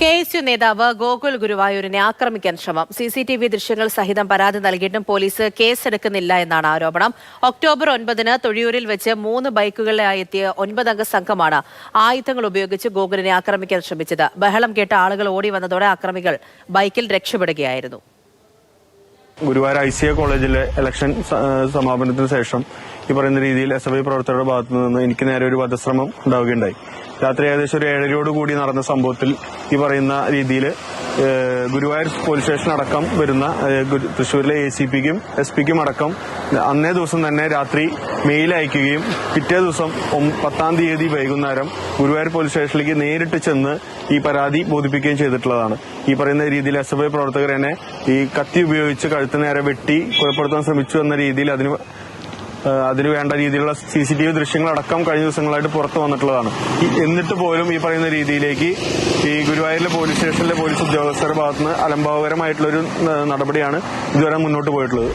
KSU നേതാവ് ഗോകുൽ ഗുരുവായൂരിനെ ആക്രമിക്കാൻ ശ്രമം. CCTV ദൃശ്യങ്ങൾ സഹിതം പരാതി നൽകിയിട്ടും പോലീസ് കേസെടുക്കുന്നില്ല എന്നാണ് ആരോപണം. ഒക്ടോബർ 9-ന് തൊഴിയൂരിൽ വെച്ച് 3 ബൈക്കുകളിലായി എത്തിയ 9-അംഗ സംഘമാണ് ആയുധങ്ങൾ ഉപയോഗിച്ച് ഗോകുലിനെ ആക്രമിക്കാൻ ശ്രമിച്ചത്. ബഹളം കേട്ട ആളുകൾ ഓടി വന്നതോടെ ആക്രമികൾ ബൈക്കിൽ രക്ഷപ്പെടുകയായിരുന്നു. ഗുരുവായൂർ ICA കോളേജിലെ ഇലക്ഷൻ സമാപനത്തിന് ശേഷം ഈ പറയുന്ന രീതിയിൽ SFI പ്രവർത്തകരുടെ ഭാഗത്തു നിന്ന് എനിക്ക് നേരെ ഒരു വധശ്രമം ഉണ്ടാവുകയുണ്ടായി. രാത്രി ഏകദേശം ഒരു 7:30 കൂടി നടന്ന സംഭവത്തിൽ ഈ പറയുന്ന രീതിയിൽ ഗുരുവായൂർ പോലീസ് സ്റ്റേഷൻ അടക്കം വരുന്ന തൃശ്ശൂരിലെ ACPക്കും SP-ക്കും അടക്കം അന്നേ ദിവസം തന്നെ രാത്രി മെയിൽ അയക്കുകയും പിറ്റേ ദിവസം 10-ാം തീയതി വൈകുന്നേരം ഗുരുവായൂർ പോലീസ് സ്റ്റേഷനിലേക്ക് നേരിട്ട് ചെന്ന് ഈ പരാതി ബോധിപ്പിക്കുകയും ചെയ്തിട്ടുള്ളതാണ്. ഈ പറയുന്ന രീതിയിൽ SFI പ്രവർത്തകർ എന്നെ ഈ കത്തി ഉപയോഗിച്ച് കഴുത്ത് നേരെ വെട്ടി കൊലപ്പെടുത്താൻ ശ്രമിച്ചു എന്ന രീതിയിൽ അതിന് വേണ്ട രീതിയിലുള്ള CCTV ദൃശ്യങ്ങളടക്കം കഴിഞ്ഞ ദിവസങ്ങളായിട്ട് പുറത്തു വന്നിട്ടുള്ളതാണ്. എന്നിട്ട് പോലും ഈ പറയുന്ന രീതിയിലേക്ക് ഈ ഗുരുവായൂരിലെ പോലീസ് സ്റ്റേഷനിലെ പോലീസ് ഉദ്യോഗസ്ഥരുടെ ഭാഗത്തുനിന്ന് അലംഭാവകരമായിട്ടുള്ളൊരു നടപടിയാണ് ഇതുവരെ മുന്നോട്ട് പോയിട്ടുള്ളത്.